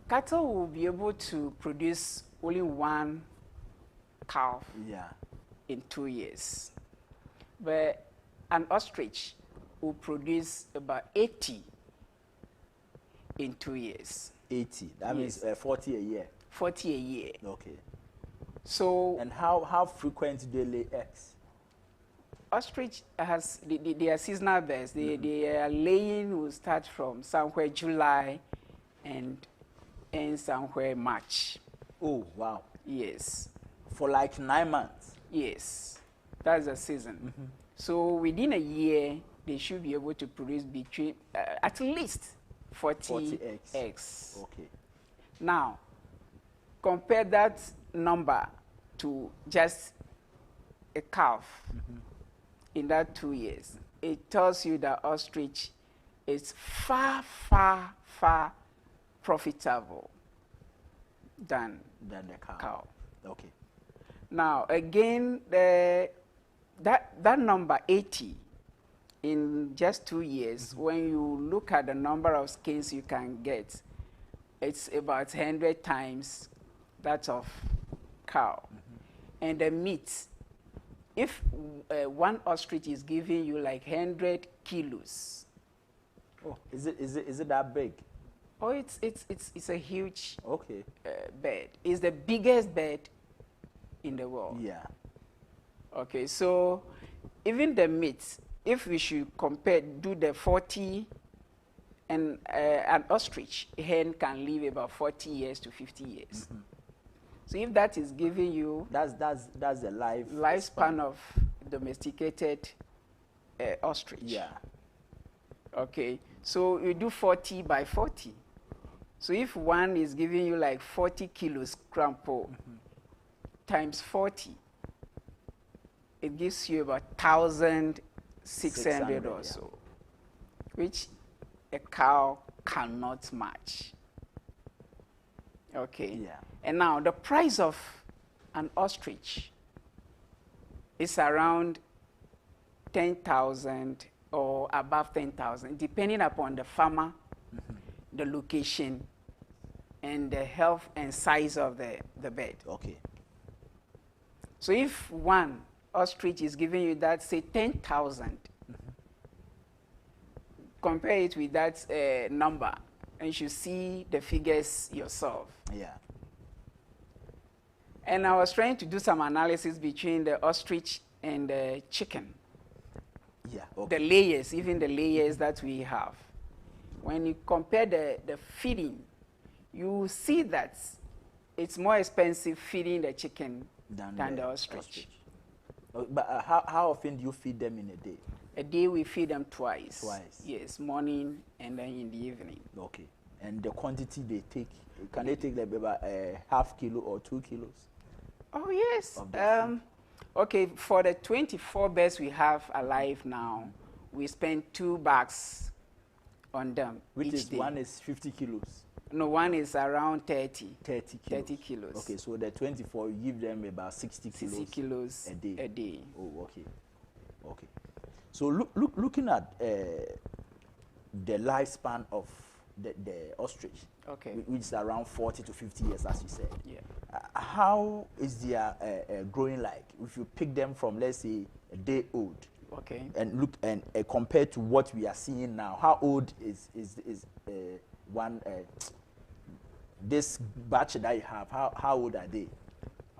Cattle will be able to produce only one calf in 2 years. But an ostrich will produce about 80 in 2 years. 80, that means 40 a year. 40 a year. Okay. So, and how frequent do they lay eggs? Ostrich has, they are seasonal birds. Their laying will start from somewhere July and end somewhere March. Oh, wow. Yes. For like 9 months? Yes. That's the season. So within a year, they should be able to produce between at least 40 eggs. Okay. Now, compare that number to just a calf. In that 2 years, it tells you that ostrich is far, far, far profitable than the cow. Okay. Now, again, that number 80 in just 2 years, when you look at the number of skins you can get, it's about 100 times that of cow. And the meat, if one ostrich is giving you like 100 kilos. Oh, is it that big? Oh, it's a huge bird. It's the biggest bird in the world. Yeah. Okay, so even the meat, if we should compare, do the 40, and an ostrich hen can live about 40 years to 50 years. So if that is giving you that's the lifespan of domesticated ostrich. Yeah. Okay. So you do 40 by 40. So if one is giving you like 40 kilos crampo times 40, it gives you about 1,600 or so, which a cow cannot match. Okay. Yeah. And now the price of an ostrich is around 10,000 or above 10,000, depending upon the farmer, the location, and the health and size of the bird. Okay. So if one ostrich is giving you that, say 10,000, compare it with that number, and you should see the figures yourself. Yeah. And I was trying to do some analysis between the ostrich and the chicken. Yeah. Okay. The layers, even the layers that we have. when you compare the feeding, you see that it's more expensive feeding the chicken than the ostrich. But how often do you feed them in a day? A day we feed them twice. Twice? Yes, morning and then in the evening. Okay. And the quantity they take, can they take like about half kilo or 2 kilos? Oh, yes. Okay, for the 24 birds we have alive now, we spend 2 bags on them. Which each is day. one is 50 kilos. No, one is around 30. 30 kilos. 30 kilos. Okay, so the 24, you give them about 60 kilos. 60 kilos a day. A day. Oh, okay. Okay. So looking at the lifespan of the ostrich, Okay. which is around 40 to 50 years, as you said. Yeah. How is their growing like? If you pick them from, let's say, a day old, Okay. and look and compared to what we are seeing now, how old is one this batch that you have? How old are they?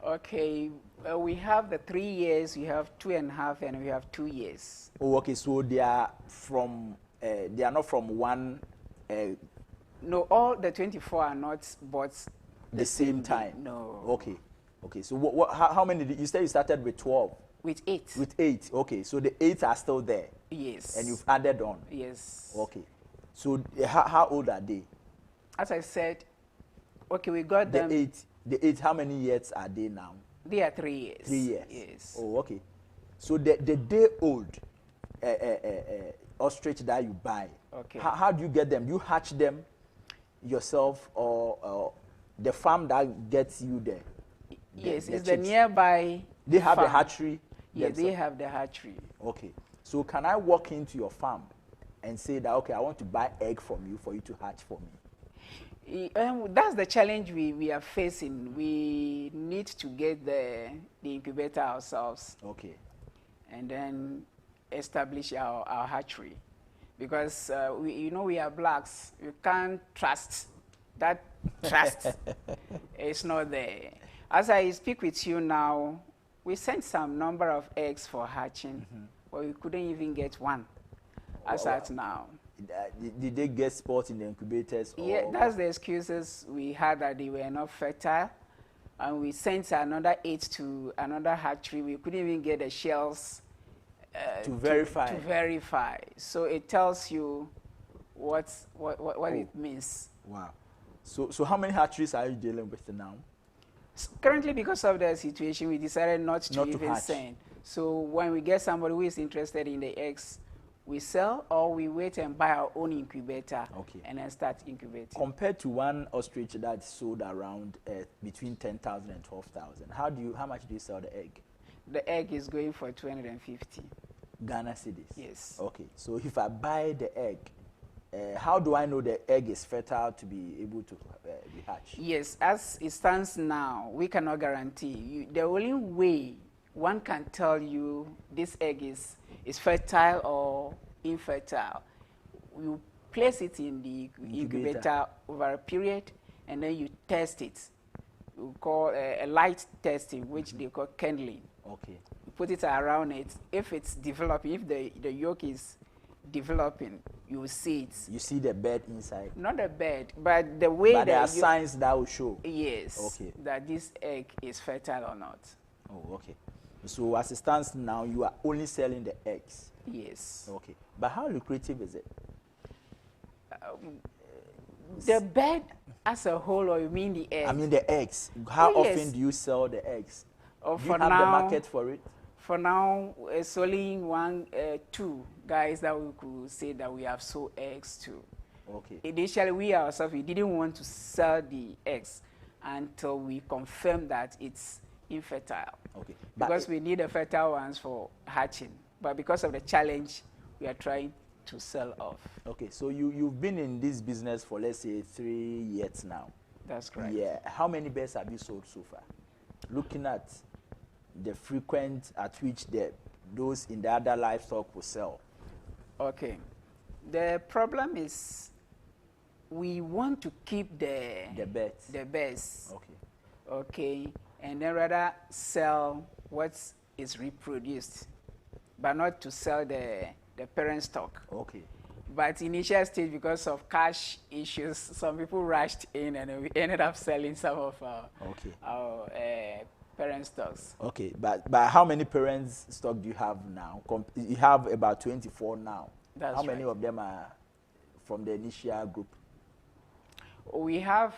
Okay, we have the 3 years, we have 2.5, and we have 2 years. Oh, okay. So they are from they are not from one. No, all the 24 are not bought The same day. time. No. Okay. Okay. So how many did you say you started with 12? With 8. With 8. Okay. So the 8 are still there. Yes. And you've added on. Yes. Okay. So how old are they? As I said, okay, we got them. The 8. How many years are they now? They are 3 years. 3 years. Yes. Oh, okay. So the day old ostrich that you buy. Okay. How do you get them? Do you hatch them yourself, or the farm that gets you there? Yes, the it's the chicks? nearby. They have the farm. hatchery. Yeah, themselves? they have the hatchery. Okay. So can I walk into your farm and say that, okay, I want to buy egg from you for you to hatch for me? That's the challenge we are facing. We need to get the incubator ourselves. Okay. And then establish our hatchery. Because, we are blacks. You can't trust. That trust is not there. As I speak with you now, we sent some number of eggs for hatching, but we couldn't even get one as at now. Did they get spots in the incubators? Yeah, that's the excuses we had, that they were not fertile. And we sent another 8 to another hatchery. We couldn't even get the shells to verify. To verify. So it tells you what it means. Wow. So how many hatcheries are you dealing with now? Currently, because of the situation, we decided not to even hatch. send. So when we get somebody who is interested in the eggs, we sell, or we wait and buy our own incubator. Okay. And then start incubating. Compared to one ostrich that's sold around between 10,000 and 12,000, how much do you sell the egg? The egg is going for 250 Ghana cedis. Yes. Okay. So if I buy the egg, how do I know the egg is fertile to be able to be hatched? Yes, as it stands now, we cannot guarantee. The only way one can tell you this egg is fertile or infertile, you place it in the incubator over a period, and then you test it. We call a light testing, which they call kindling. Okay. You put it around it. If it's developing, if the yolk is developing, you will see it. You see the bed inside? Not the bed, but the way but there are signs that will show? Yes. Okay. That this egg is fertile or not. Oh, okay. So as it stands now, you are only selling the eggs? Yes. Okay. But how lucrative is it? The bed as a whole, or you mean the eggs? I mean the eggs. How Oh, yes. often do you sell the eggs? Oh, Do you for have the now- market for it? For now, it's only 2 guys that we could say that we have sold eggs to. Okay. Initially, we ourselves, we didn't want to sell the eggs until we confirmed that it's infertile. Okay. Because we need the fertile ones for hatching. But because of the challenge, we are trying to sell off. Okay, so you've been in this business for, let's say, 3 years now. That's correct. Yeah. How many birds have you sold so far? Looking at the frequent at which those in the other livestock will sell. Okay. The problem is we want to keep the birds. The birds. Okay. Okay. And then rather sell what is reproduced, but not to sell the parent stock. Okay. But initial stage, because of cash issues, some people rushed in, and we ended up selling some of our parent stocks. Okay, but how many parents stock do you have now? You have about 24 now. That's how many right. of them are from the initial group? We have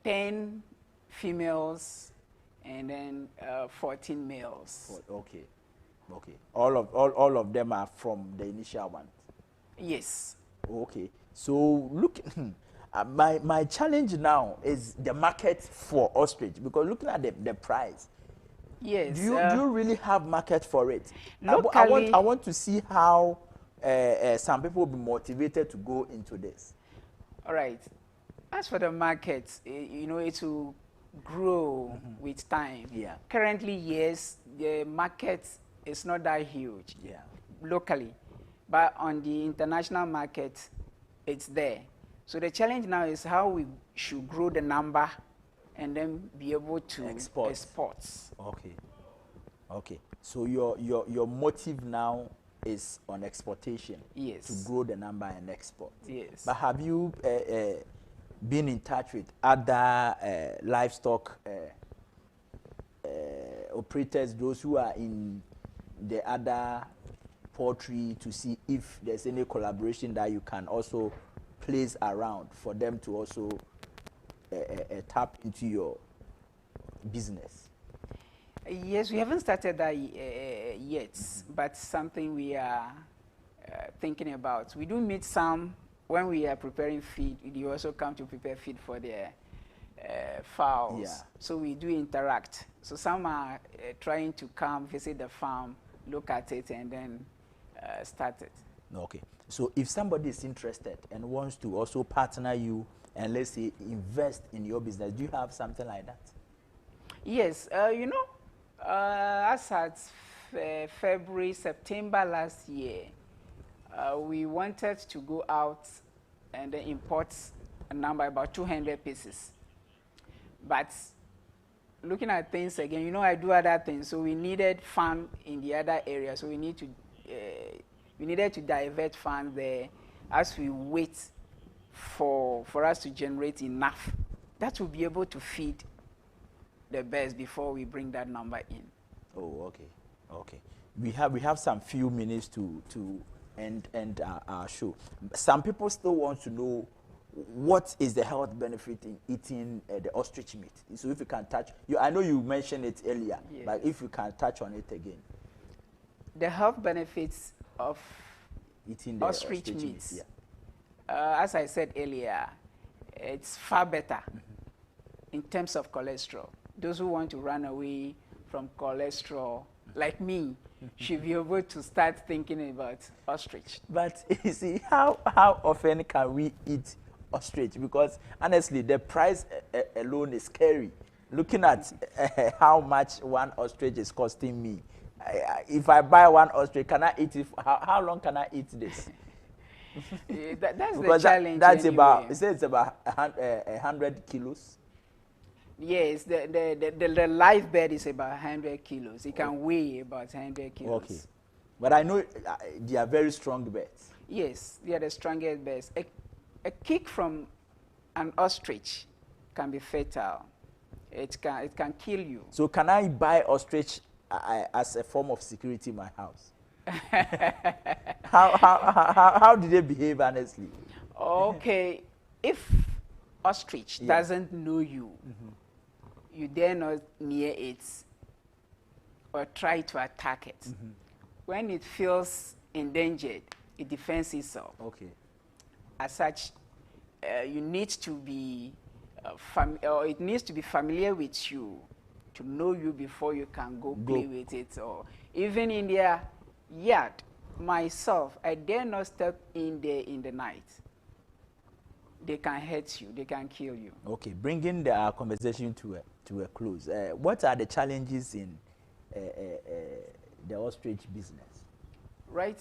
10 females and then 14 males. Okay. All of them are from the initial one. Yes. Okay. So look, my challenge now is the market for ostrich, because looking at the price. Yes. Do you really have market for it? Locally, I want to see how some people will be motivated to go into this. All right. As for the market, you know, it will grow with time. Yeah. Currently, yes, the market is not that huge. Yeah. Locally, but on the international market, it's there. So the challenge now is how we should grow the number and then be able to export. Okay. So your motive now is on exportation. Yes. To grow the number and export. Yes. But have you been in touch with other livestock operators, those who are in the other poultry, to see if there's any collaboration that you can also place around for them to also tap into your business? Yes, we haven't started that yet, but something we are thinking about. We do meet some when we are preparing feed. You also come to prepare feed for the fowls. Yeah. So we do interact. So some are trying to come visit the farm, look at it, and then start it. Okay. So if somebody is interested and wants to also partner you and, let's say, invest in your business, do you have something like that? Yes. You know, as at February, September last year, we wanted to go out and import a number, about 200 pieces. But looking at things again, you know, I do other things, so we needed fund in the other area, so we needed to divert funds there as we wait for us to generate enough that will be able to feed the birds before we bring that number in. Oh, okay. We have some few minutes to end our show. Some people still want to know what is the health benefit in eating the ostrich meat. So if you can touch, I know you mentioned it earlier, yes, but if you can touch on it again. The health benefits of eating the ostrich meat, yeah. As I said earlier, it's far better in terms of cholesterol. Those who want to run away from cholesterol, like me, should be able to start thinking about ostrich. But you see, how often can we eat ostrich? Because honestly, the price alone is scary. Looking at how much one ostrich is costing me, if I buy one ostrich, can I eat it? How long can I eat this? That's the challenge. That's anyway. about. It says it's about 100 kilos. Yes, the live bird is about 100 kilos. It can weigh about 100 kilos. Okay, but I know they are very strong birds. Yes, they are the strongest birds. A kick from an ostrich can be fatal. It can kill you. So can I buy ostrich as a form of security in my house? How do they behave, honestly? Okay, if ostrich doesn't know you, you dare not near it or try to attack it. When it feels endangered, it defends itself. Okay. As such, you need to be it needs to be familiar with you, to know you before you can go play with it. Or even in their yard, myself, I dare not step in there in the night. They can hurt you, they can kill you. Okay, bringing our conversation to a close. What are the challenges in the ostrich business? Right,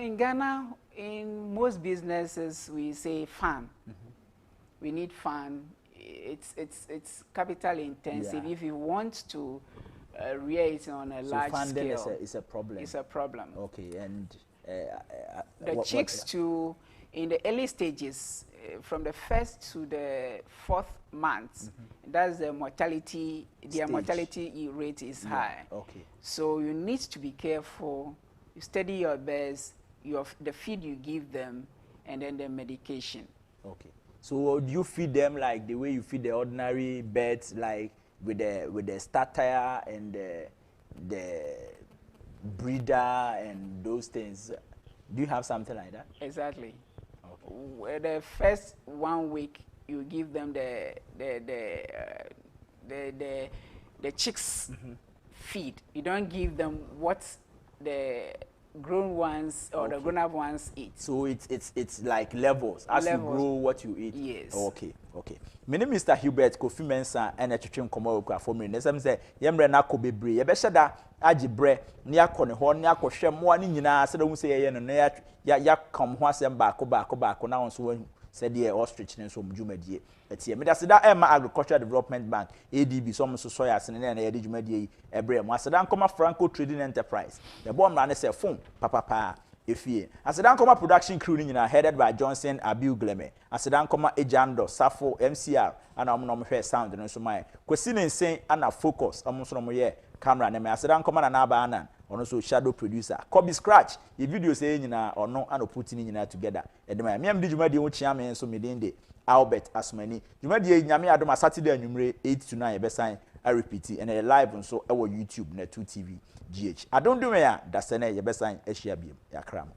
in Ghana, in most businesses, we say farm. We need farm. It's capital intensive. Yeah. If you want to rear it on a large funding scale, is a problem. It's a problem. Okay, and the chicks to in the early stages, from the 1st to the 4th month, that's the mortality. Their mortality rate is high. Okay. So you need to be careful. You study your birds, the feed you give them, and then the medication. Okay. So do you feed them like the way you feed the ordinary birds, like with the starter and the breeder and those things? Do you have something like that? Exactly. Okay. The first 1 week, you give them the chicks feed. You don't give them what the grown ones or the grown-up ones eat. So it's like levels as you grow what you eat. Yes. Okay. My name is Mr. Hubert Kofi Mensah and a chicken komo Akuafuo Mmre. Nesam say Mmre na ko bebre. Ye be hyeda agibre ne akọ ne ho ne akọhwe mo ani nyina se da hu se ye no ya kam ho asem baako na won so said the Ostrich and so Jumadie. It's here. Medasida Emma Agricultural Development Bank, ADB, some soya, and then a Jumadie, a Brem. Masadan Coma Franco Trading Enterprise. The bomb ran a phone, Papa, if ye. Asadan Coma Production Crew headed by Johnson Abu Gleme. Asadan Coma Ejando, Safo, MCR, and I'm fair sound and so my. Question saying, Anna focus, almost from ye. Camera name Asadan Coma and Abana. Or also shadow producer. Kobe Scratch. The video saying or no, and putting in together. And my me am did you made you chairman so me Albert Asmani. You made ye nyame adoma Saturday and Mmre 8 to 9 be sign I repeat it and a live on so our YouTube net 2 TV GH. I don't do me that's an ye be sign e share bi ya kram.